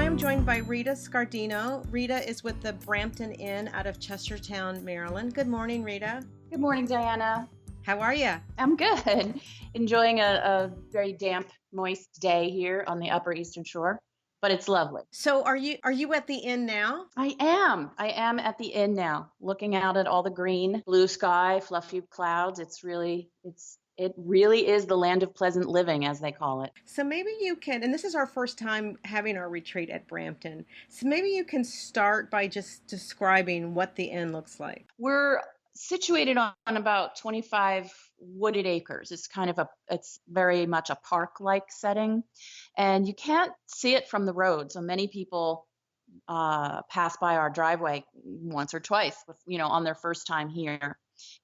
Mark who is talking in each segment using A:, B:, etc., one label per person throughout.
A: am joined by Rita Scardino. Rita is with the Brampton Inn out of Chestertown, Maryland. Good morning, Rita.
B: Good morning, Diana.
A: How are you?
B: I'm good. Enjoying a very damp, moist day here on the Upper Eastern Shore, but it's lovely.
A: So are you at the inn now?
B: I am at the inn now, looking out at all the green, blue sky, fluffy clouds. It really is the land of pleasant living, as they call it.
A: So maybe you can, and this is our first time having our retreat at Brampton. So maybe you can start by just describing what the inn looks like.
B: We're situated on about 25 wooded acres. It's very much a park-like setting, and you can't see it from the road. So many people pass by our driveway once or twice, on their first time here.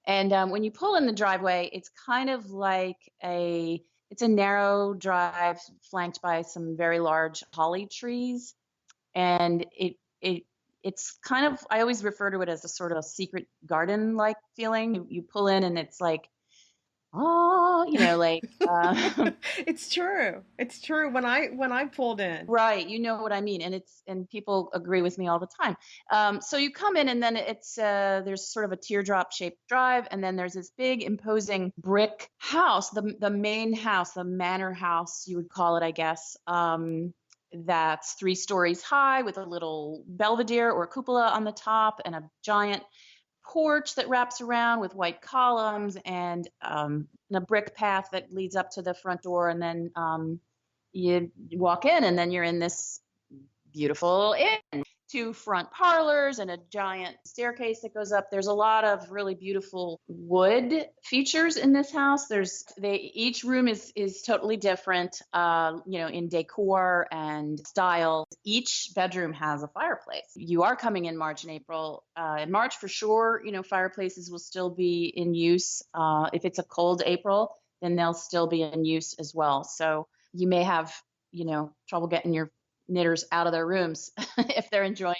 B: And when you pull in the driveway, it's kind of like it's a narrow drive flanked by some very large holly trees, and it's kind of, I always refer to it as a sort of secret garden-like feeling. You pull in and it's like,
A: It's true. It's true. When I pulled in.
B: Right, you know what I mean, and people agree with me all the time. So you come in, and then there's sort of a teardrop-shaped drive, and then there's this big, imposing brick house, the main house, the manor house, you would call it, I guess. That's 3 stories high with a little belvedere or cupola on the top and a giant porch that wraps around with white columns and a brick path that leads up to the front door. And then you walk in, and then you're in this beautiful inn. 2 front parlors and a giant staircase that goes up. There's a lot of really beautiful wood features in this house. Each room is totally different, in decor and style. Each bedroom has a fireplace. You are coming in March and April. In March, for sure, fireplaces will still be in use. If it's a cold April, then they'll still be in use as well. So you may have, trouble getting your knitters out of their rooms if they're enjoying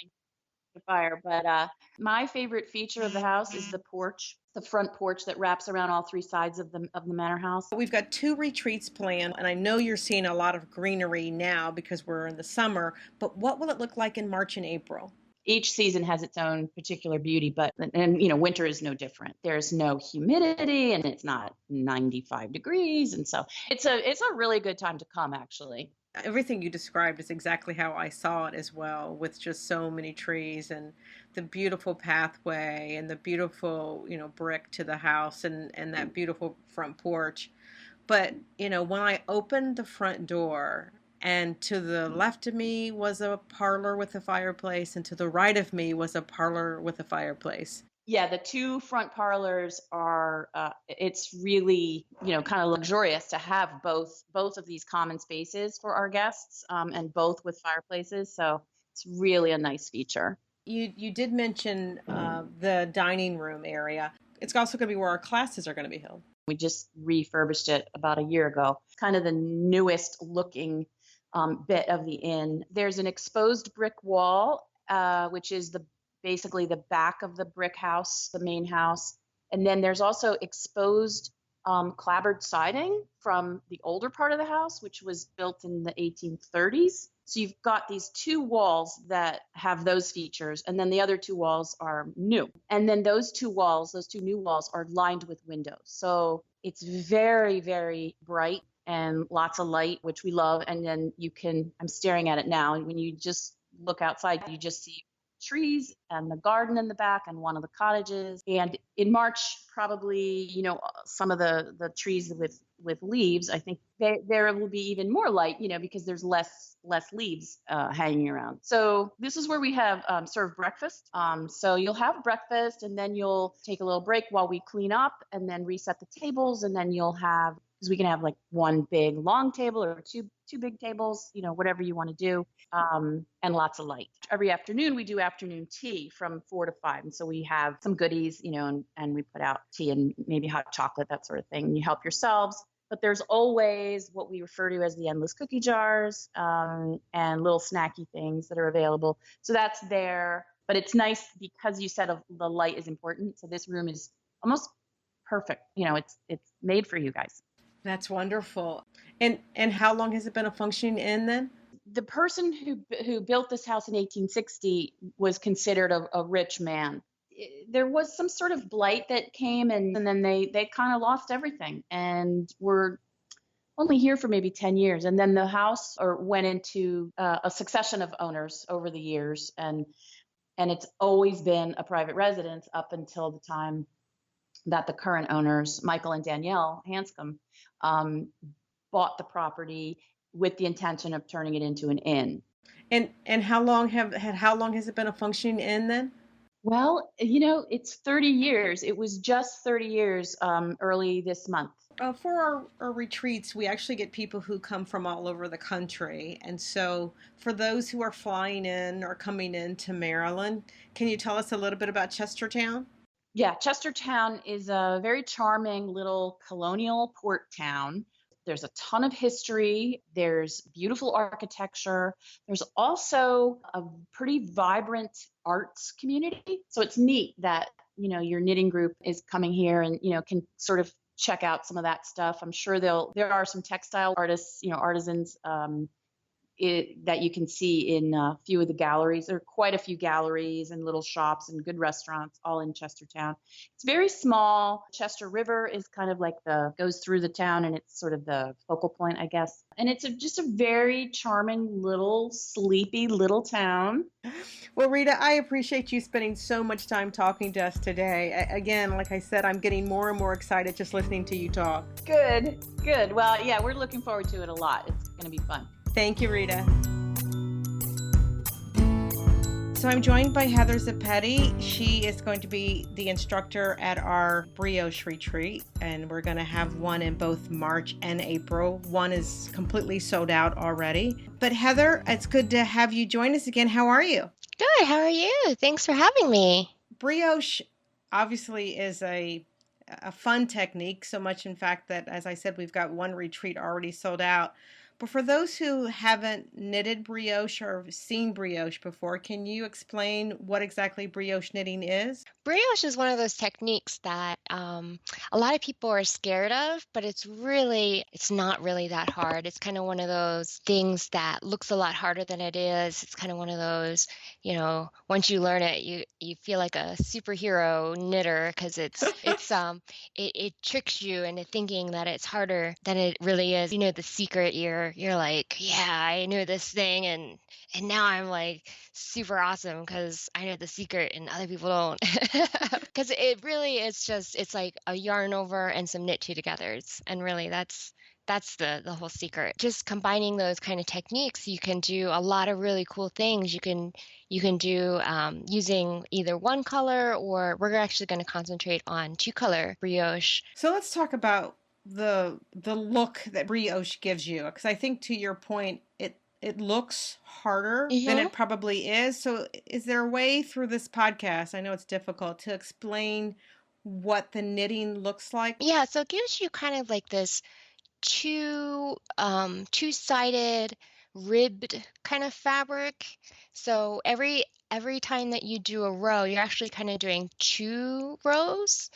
B: the fire. But my favorite feature of the house is the porch, the front porch that wraps around all 3 sides of the manor house.
A: We've got 2 retreats planned, and I know you're seeing a lot of greenery now because we're in the summer, but what will it look like in March and April?
B: Each season has its own particular beauty, and winter is no different. There's no humidity, and it's not 95 degrees, and so it's a really good time to come, actually.
A: Everything you described is exactly how I saw it as well, with just so many trees and the beautiful pathway and the beautiful, brick to the house and that beautiful front porch. But, when I opened the front door, and to the left of me was a parlor with a fireplace, and to the right of me was a parlor with a fireplace.
B: Yeah, the 2 front parlors are, it's really, kind of luxurious to have both of these common spaces for our guests, and both with fireplaces. So it's really a nice feature.
A: You did mention the dining room area. It's also going to be where our classes are going to be held.
B: We just refurbished it about a year ago. It's kind of the newest looking bit of the inn. There's an exposed brick wall, which is basically the back of the brick house, the main house. And then there's also exposed clapboard siding from the older part of the house, which was built in the 1830s. So you've got these 2 walls that have those features, and then the other 2 walls are new. And then those 2 new walls are lined with windows. So it's very, very bright and lots of light, which we love. And then I'm staring at it now, and when you just look outside, you just see trees and the garden in the back and one of the cottages. And in March, probably, some of the trees with leaves, I think there will be even more light, because there's less leaves hanging around. So this is where we have served breakfast. So you'll have breakfast, and then you'll take a little break while we clean up and then reset the tables. And then you'll have, because we can have like 1 big long table or two big tables, whatever you want to do, and lots of light. Every afternoon we do afternoon tea from 4 to 5. And so we have some goodies, and we put out tea and maybe hot chocolate, that sort of thing. You help yourselves. But there's always what we refer to as the endless cookie jars, and little snacky things that are available. So that's there. But it's nice because you said the light is important. So this room is almost perfect. It's made for you guys.
A: That's wonderful. And how long has it been a functioning inn then?
B: the person who built this house in 1860 was considered a rich man. There was some sort of blight that came, and then they kind of lost everything and were only here for maybe 10 years. And then the house or went into a succession of owners over the years, and it's always been a private residence up until the time that the current owners, Michael and Danielle Hanscom, bought the property with the intention of turning it into an inn.
A: And how long has it been a functioning inn then?
B: Well, it's 30 years. It was just 30 years early this month.
A: For our retreats, we actually get people who come from all over the country. And so, for those who are flying in or coming into Maryland, can you tell us a little bit about Chestertown?
B: Yeah, Chestertown is a very charming little colonial port town. There's a ton of history. There's beautiful architecture. There's also a pretty vibrant arts community. So it's neat that, your knitting group is coming here and, can sort of check out some of that stuff. I'm sure there are some textile artists, artisans, that you can see in a few of the galleries. There are quite a few galleries and little shops and good restaurants all in Chestertown. It's very small. Chester River is kind of like goes through the town, and it's sort of the focal point, I guess. And it's just a very charming little sleepy little town.
A: Well, Rita, I appreciate you spending so much time talking to us today. Again, like I said, I'm getting more and more excited just listening to you talk.
B: Good. Well, yeah, we're looking forward to it a lot. It's going to be fun.
A: Thank you, Rita. So I'm joined by Heather Zoppetti. She is going to be the instructor at our Brioche Retreat, and we're going to have one in both March and April. One is completely sold out already. But Heather, it's good to have you join us again. How are you?
C: Good. How are you? Thanks for having me.
A: Brioche obviously is a fun technique, so much in fact that, as I said, we've got one retreat already sold out. But for those who haven't knitted brioche or seen brioche before, can you explain what exactly brioche knitting is?
C: Brioche is one of those techniques that a lot of people are scared of, but it's not really that hard. It's kind of one of those things that looks a lot harder than it is. It's kind of one of those, once you learn it, you feel like a superhero knitter because it tricks you into thinking that it's harder than it really is. The secret, you're like, yeah, I knew this thing, and now I'm like super awesome because I know the secret and other people don't. Because it really is it's like a yarn over and some knit two togethers, and really that's the whole secret. Just combining those kind of techniques, you can do a lot of really cool things. You can do using either one color, or we're actually going to concentrate on two color brioche.
A: So let's talk about the look that brioche gives you, because I think, to your point, it looks harder than it probably is. So is there a way through this podcast, I know it's difficult, to explain what the knitting looks like?
C: Yeah, so it gives you kind of like this two-sided ribbed kind of fabric. So every time that you do a row, you're actually kind of doing two rows.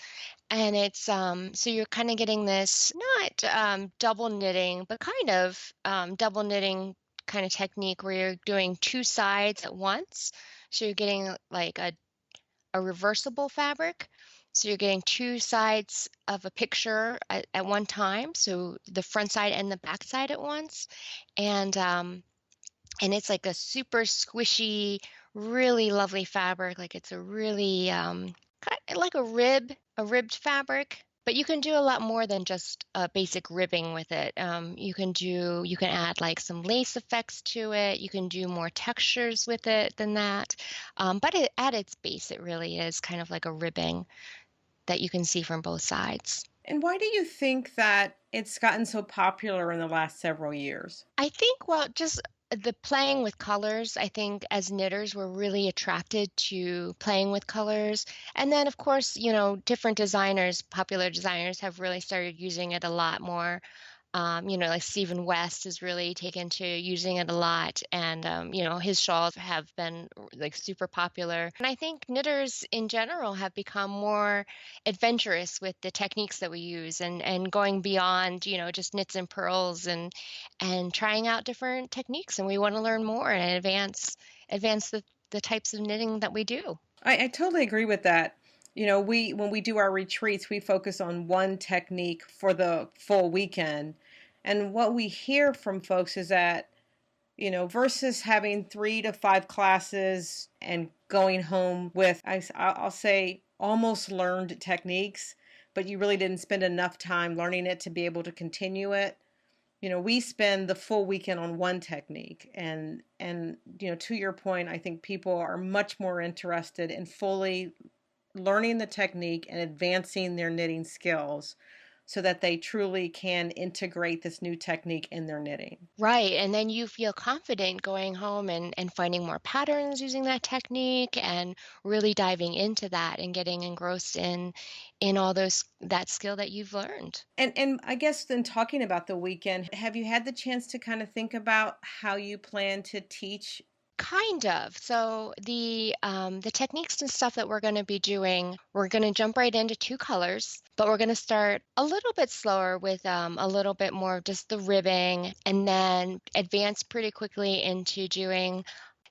C: And it's so you're kind of getting this not double knitting, but kind of double knitting kind of technique where you're doing two sides at once. So you're getting like a reversible fabric. So you're getting two sides of a picture at one time. So the front side and the back side at once. And it's like a super squishy, really lovely fabric. Like it's a really like a ribbed fabric. But you can do a lot more than just basic ribbing with it. You can add like some lace effects to it. You can do more textures with it than that. But at its base, it really is kind of like a ribbing that you can see from both sides.
A: And why do you think that it's gotten so popular in the last several years?
C: I think, well, just the playing with colors. I think as knitters, we're really attracted to playing with colors. And then, of course, different designers, popular designers have really started using it a lot more. Like Stephen West has really taken to using it a lot, and his shawls have been like super popular. And I think knitters in general have become more adventurous with the techniques that we use, and going beyond, just knits and purls, and trying out different techniques. And we want to learn more and advance the types of knitting that we do.
A: I totally agree with that. When we do our retreats, we focus on one technique for the full weekend. And what we hear from folks is that, versus having 3 to 5 classes and going home with, I'll say, almost learned techniques, but you really didn't spend enough time learning it to be able to continue it. We spend the full weekend on one technique, and to your point, I think people are much more interested in fully learning the technique and advancing their knitting skills so that they truly can integrate this new technique in their knitting.
C: Right. And then you feel confident going home and finding more patterns using that technique, and really diving into that and getting engrossed in all that skill that you've learned.
A: And I guess then, talking about the weekend, have you had the chance to kind of think about how you plan to teach?
C: Kind of. So the techniques and stuff that we're going to be doing, we're going to jump right into 2 colors, but we're going to start a little bit slower with a little bit more of just the ribbing, and then advance pretty quickly into doing.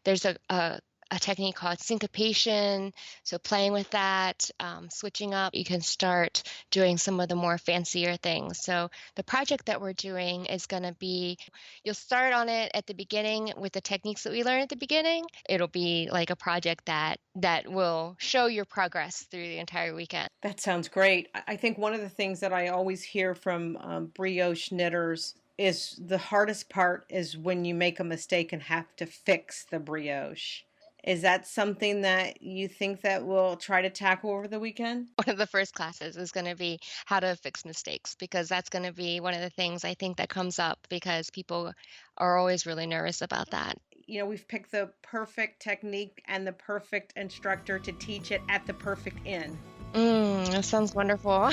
C: There's a technique called syncopation. So playing with that, switching up, you can start doing some of the more fancier things. So the project that we're doing is going to be, you'll start on it at the beginning with the techniques that we learned at the beginning. It'll be like a project that will show your progress through the entire weekend.
A: That sounds great. I think one of the things that I always hear from brioche knitters is the hardest part is when you make a mistake and have to fix the brioche. Is that something that you think that we'll try to tackle over the weekend?
C: One of the first classes is going to be how to fix mistakes, because that's going to be one of the things I think that comes up, because people are always really nervous about that.
A: We've picked the perfect technique and the perfect instructor to teach it at the perfect inn.
C: That sounds wonderful.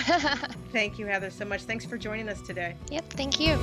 A: Thank you, Heather, so much. Thanks for joining us today.
C: Yep, thank you.